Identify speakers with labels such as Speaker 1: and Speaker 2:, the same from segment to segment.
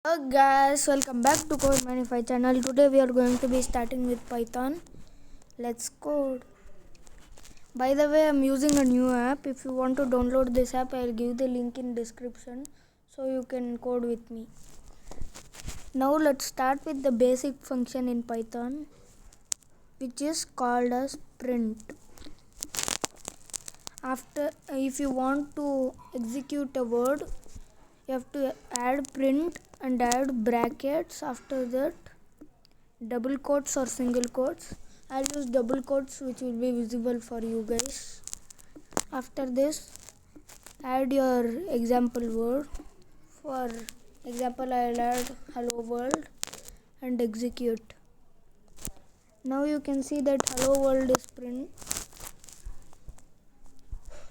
Speaker 1: Hello guys, welcome back to Code Manify channel. Today we are going to be starting with Python. Let's code. By the way, I'm using a new app. If you want to download this app, I'll give the link in description so you can code with me. Now let's start with the basic function in Python, which is called as print. If you want to execute a word, you have to add print and add brackets. After that, double quotes or single quotes. I'll use double quotes, which will be visible for you guys. After this, add your example word. For example, I'll add hello world and execute. Now you can see that hello world is print.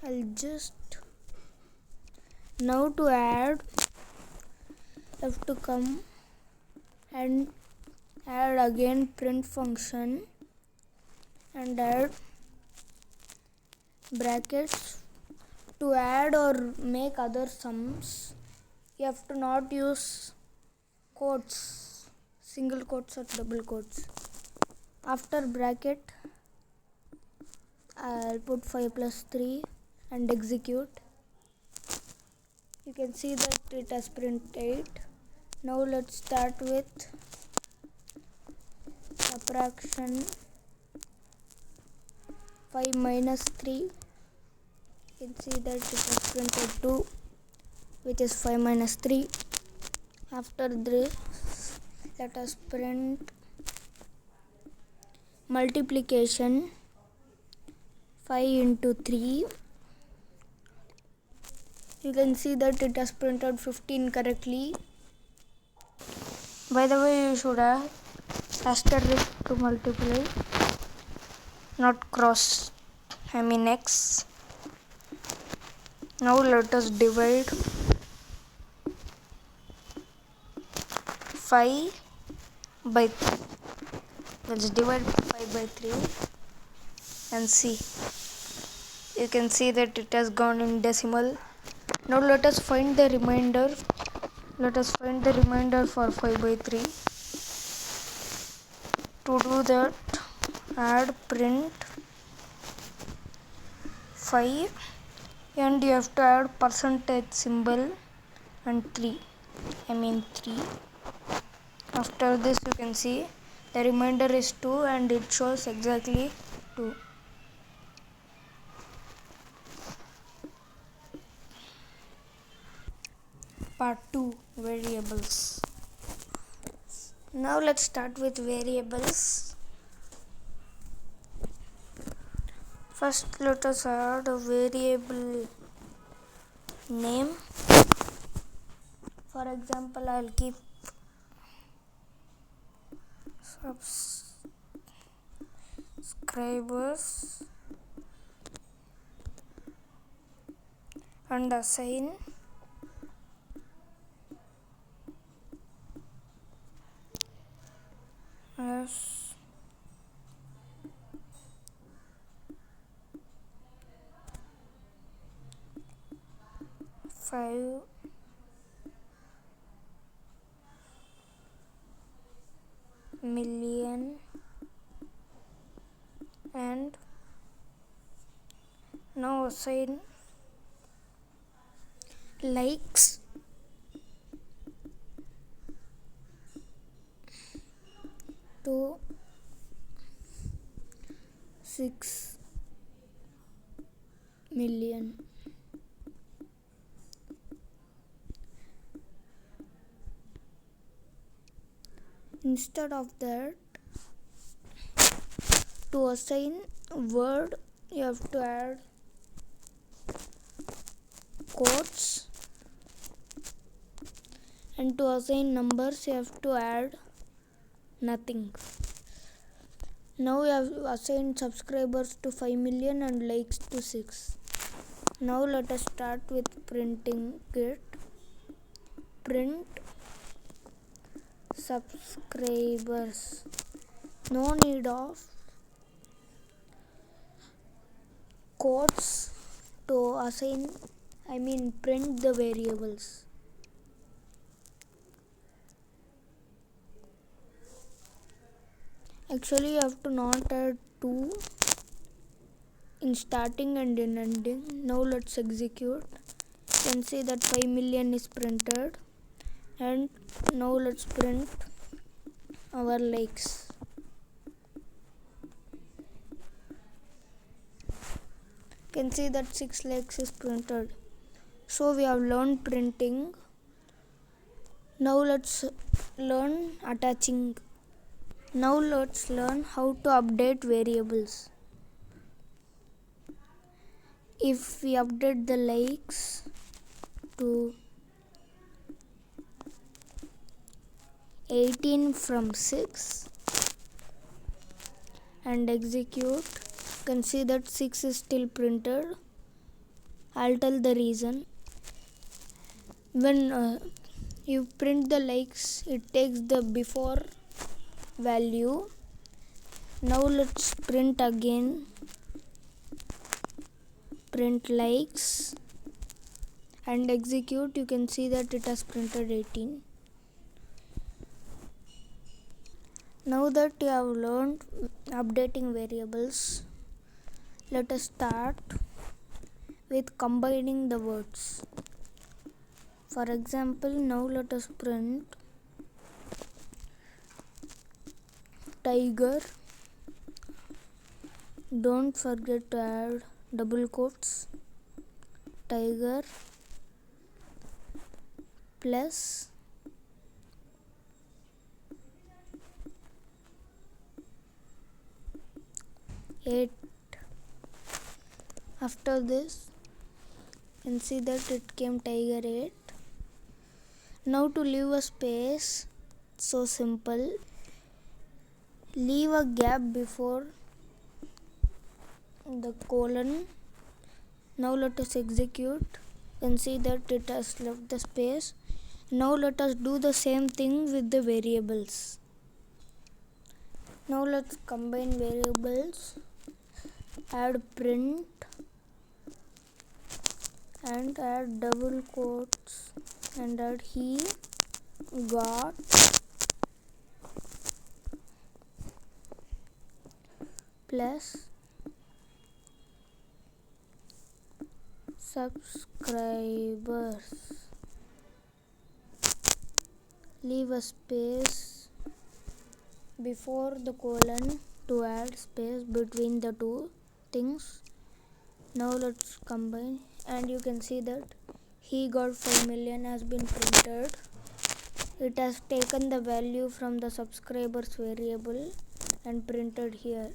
Speaker 1: I'll just now to add, have to come and add again print function and add brackets. To add or make other sums, you have to not use quotes, single quotes or double quotes. After bracket, I'll put 5 plus 3 and execute. You can see that it has print 8. Now let's start with subtraction. 5 minus 3. You can see that it has printed 2, which is 5 minus 3. After this, let us print multiplication. 5 into 3. You can see that it has printed 15 correctly. By the way, you should add asterisk to multiply, not cross, X. Now let us divide 5 by 3. Let's divide 5 by 3 and see. You can see that it has gone in decimal. Now let us find the remainder. Let us find the remainder for 5 by 3. To do that, add print 5 and you have to add percentage symbol and 3. 3. After this, you can see the remainder is 2 and it shows exactly 2. Part 2, variables. Now let's start with variables. First, let us add a variable name. For example, I'll keep subscribers and assign as 5 million and now assign likes to 6 million. Instead of that, to assign word, you have to add quotes, and to assign numbers, you have to add nothing. Now we have assigned subscribers to 5 million and likes to 6. Now let us start with printing it. Print subscribers. No need of quotes to assign, print the variables. Actually, you have to not add 2 in starting and in ending. Now let's execute. You can see that 5 million is printed, and now let's print our likes. You can see that 6 likes is printed. So we have learned printing. Now let's learn attaching. Now let's learn how to update variables. If we update the likes to 18 from 6 and execute, you can see that 6 is still printed. I'll tell the reason. When you print the likes, it takes the before value. Now let's print again. Print likes and execute. You can see that it has printed 18. Now that you have learned updating variables, let us start with combining the words. For example, now let us print tiger. Don't forget to add double quotes. Tiger plus eight. After this, you can see that it came tiger 8. Now to leave a space, so simple. Leave a gap before the colon. Now let us execute. You can see that it has left the space. Now let us do the same thing with the variables. Now let's combine variables. Add print and add double quotes and add he got plus subscribers. Leave a space before the colon to add space between the two things. Now let's combine, and you can see that he got 5 million has been printed. It has taken the value from the subscribers variable and printed here.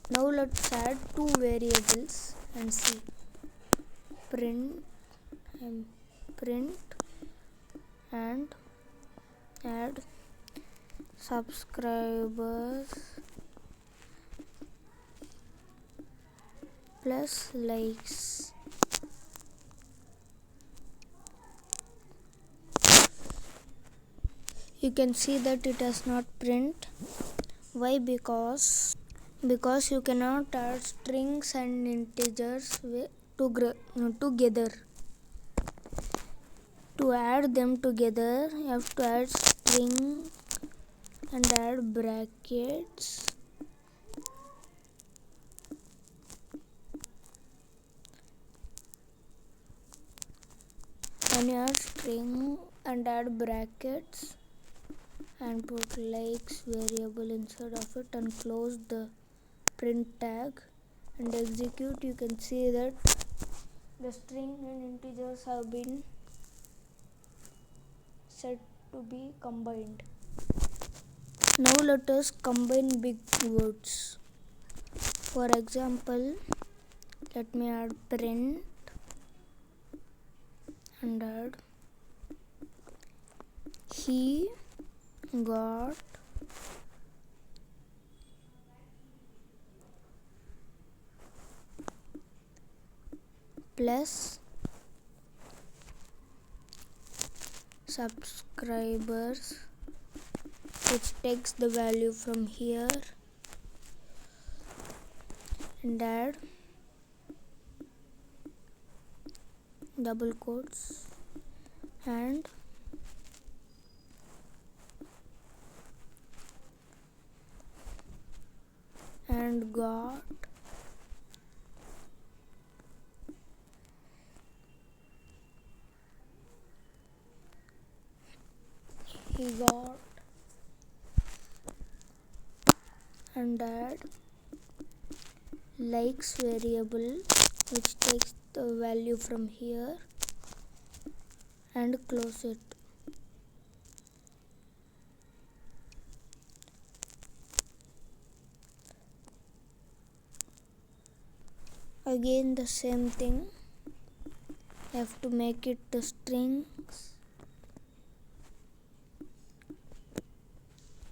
Speaker 1: Now let's add 2 variables and see. Print and add subscribers plus likes. You can see that it does not print. Why? Because you cannot add strings and integers together. To add them together, you have to add string and add brackets. When you add string and add brackets and put likes variable inside of it and close the print tag and execute, you can see that the string and integers have been set to be combined. Now let us combine big words. For example, let me add print and add he got plus subscribers, which takes the value from here, and add double quotes and got he got and add likes variable, which takes the value from here, and close it. Again the same thing, you have to make it the strings.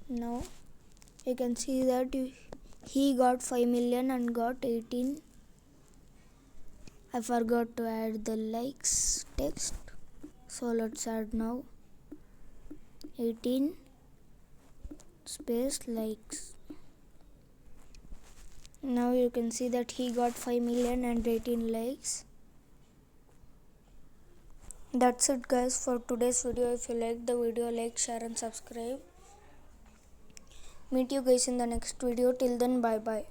Speaker 1: Now you can see that he got 5 million and got 18. I forgot to add the likes text, so let's add now. 18 space likes. Now you can see that he got 5 million and 18 likes. That's it guys for today's video. If you like the video, like, share and subscribe. Meet you guys in the next video. Till then, bye bye.